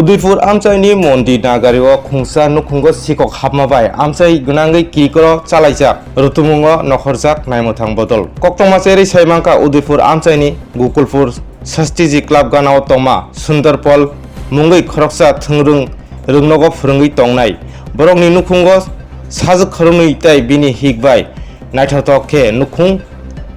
उदयपुर आमचाइनि मन्दिर नागारिव खुंसा नुखुंग सिकक हाबमाबाय आमचाइ गनांगै किरिकर चालायजाक रुतुमुंग नखरजाक नायमोथां बदल कक्टमाचेरि साइमांका उदयपुर आमचाइनि गुकुलपुर सस्तिजी क्लाब गानाव तमा सुंदरपल मुंगै खरकसा थोंरों रोंनगो फोरोंगै तंनाय बरकनि नुखुंग साजो खरोंनै ताइ बिनि हिगबाय नायथावथावखे नुखुं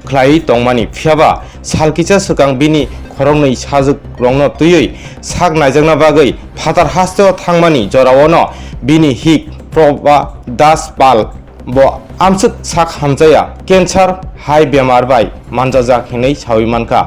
ख्लायै तंमानि फियाबा सालकिचा सकां बिनि खरंनै साजोक रंनो तुयै साग नायजांना बागै फातार हास्तेव थांमानि जरावनो बिनि हिक प्रबा दास पाल ब आमसुक साग हामजाया केन्सार हाइ बेमार बाय मानजा जाखिनै साविमानका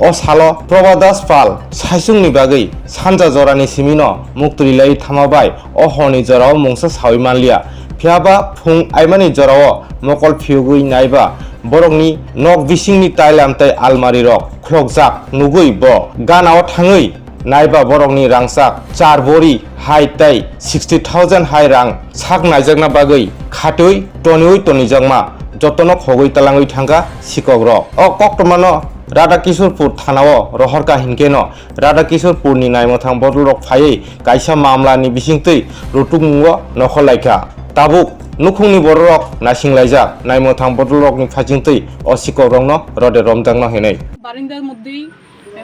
अ सालो प्रबा दास पाल साइसुंनि बागै सानजा जरानि सिमिनो मुक्तरिलाई थामाबाय अ हनि जराव मुंसा साविमानलिया फियाबा फुं आइमानि जराव मकल फिउगै नायबा बरकनि नक बिसिंनि टाइलामताइ आलमारि रक ख्लकजाक नुगै ब गानाव थाङै नायबा बरकनि रांसाक 4 बरि हाइ ताइ 60,000 हाइ रां साग नायजागना बागै खातै टनियै टनिजागमा जतनक हगै तालाङै थांगा सिकक र अ कक्टमानो राधा किशोरपुर थानाव रहरका हिनकेनो राधा किशोरपुरनि नायमोथां बदल रक फायै काइसा मामलानि बिसिंतै रुटुमुंग नखलायखा ताबुक नुखुंनि बररक नासिंलायजाक नायमोथां बदल रकनि फाजिंतै अ सिकक रंनो रदे रमजांनो हेनै বারিন্দার মধ্যেই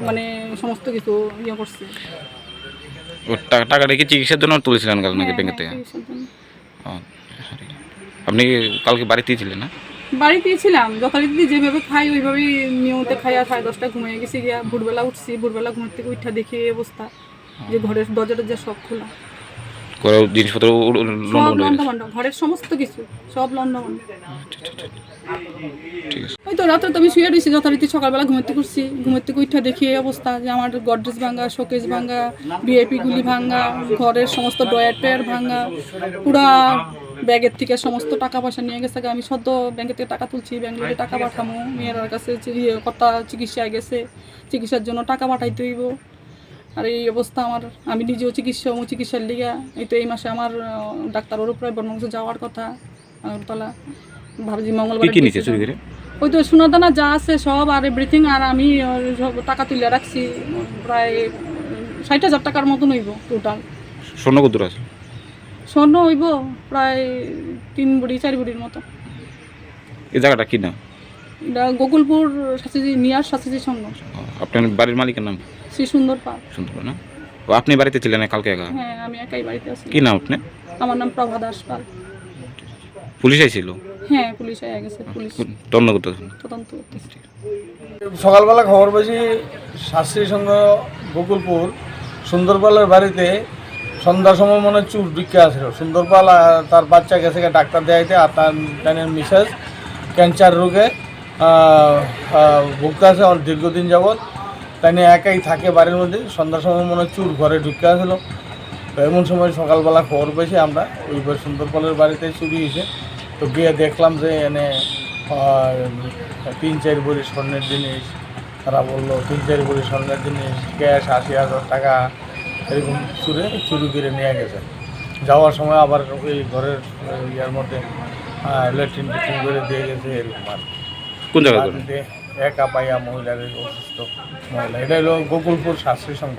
মানে সমস্ত কিছু ইয়ে করছে। ও টাকাটা কি চিকিৎসার জন্য তুলেছিলেন কাল নাকি ব্যাংক থেকে? চিকিৎসার জন্য। ও, আপনি কালকে বাড়িতেই ছিলেন না? বাড়িতেই ছিলাম, যথারীতি যেভাবে খাই ওইভাবেই নিয়মিত খাইয়া 10:30 ঘুমিয়ে গেছি গিয়া, ভোরবেলা উঠছি, ভোরবেলা ঘুম থেকে উঠা দেখি এই অবস্থা যে ঘরের দরজা সব খোলা, করে জিনিসপত্র সব লন্ডভন্ড, ঘরের সমস্ত কিছু সব লন্ডভন্ড। ঠিক আছে। ওই তো রাত্রে তো আমি শুয়ে রয়েছি, যথারীতি সকালবেলা ঘুমেতে করছি, ঘুমের থেকে উঠা দেখি এই অবস্থা যে আমার গডরেজ ভাঙা, শোকেস ভাঙা, ভিআইপি গুলি ভাঙা, ঘরের সমস্ত ড্রয়ার টয়ার ভাঙা, পুরা ব্যাগের থেকে সমস্ত টাকা পয়সা নিয়ে গেছে। আমি সদ্য ব্যাংকের থেকে টাকা তুলছি, ব্যাঙ্গালোরে টাকা পাঠামো, মেয়ের কাছে কথা চিকিৎসায় গেছে, চিকিৎসার জন্য টাকা পাঠাইতে হইব। আর এই অবস্থা আমার, আমি নিজেও চিকিৎসার লিগা এই তো এই মাসে আমার ডাক্তার ওর উপরে বর্মংস যাওয়ার কথা আগরতলা, ভাবছি মঙ্গলবার। ওই তো সোনাদানা যা আছে সব আর এভরিথিং, আর আমি সব টাকা তুলে রাখছি, প্রায় 60,000 টাকার মতন হইব টোটাল। স্বর্ণ কত আছে? স্বর্ণ হইব প্রায় 3 বড়ি 4 বড়ির মতো। এই জায়গাটা কি না? এটা গোকুলপুর নিয়ার সাথী সঙ্গ। আপনার বাড়ির মালিকের নাম? শ্রী সুন্দর পাল। সুন্দর না? ও আপনি বাড়িতে ছিলেন কালকে একা? হ্যাঁ, আমি একাই বাড়িতে আছি। কি নাম আপনি? আমার নাম প্রভা দাস পাল। পুলিশ আইছিল? হ্যাঁ, পুলিশ আয়া গেছে, পুলিশ তদন্ত করতেছে। সকালবেলা খবর পেয়েছি শাস্ত্রী সংঘ গোকুলপুর সুন্দরপালের বাড়িতে সন্ধ্যার সময় মনে চুর বিক্রি আসছিল। সুন্দরপাল তার বাচ্চা গেছে ডাক্তার দেখাইতে, আর তার মিসেস ক্যান্সার রোগে ভুগতে আছে দীর্ঘদিন যাবৎ। তাই একাই থাকে বাড়ির মধ্যে। সন্ধ্যার সময় মনে চুর ঘরে ঢুকে আসলো। তো এমন সময় সকালবেলা খবর পেয়েছি আমরা, ওই সুন্দরপালের বাড়িতে চুরি হয়েছে। তো গিয়ে দেখলাম যে এনে 3-4 ভরি স্বর্ণের জিনিস, তারা বললো 3-4 ভরি স্বর্ণের জিনিস, ক্যাশ 80,000 টাকা এরকম চুরি করে নিয়ে গেছে। যাওয়ার সময় আবার ওই ঘরের ইয়ার মধ্যে ল্যাট্রিন ফিটিং করে দিয়ে গেছে এরকম। আর কোন জায়গা? একা পাইয়া মহিলাদের অসুস্থ মহিলা। এটা হলো গোকুলপুর শাস্ত্রী সংঘ।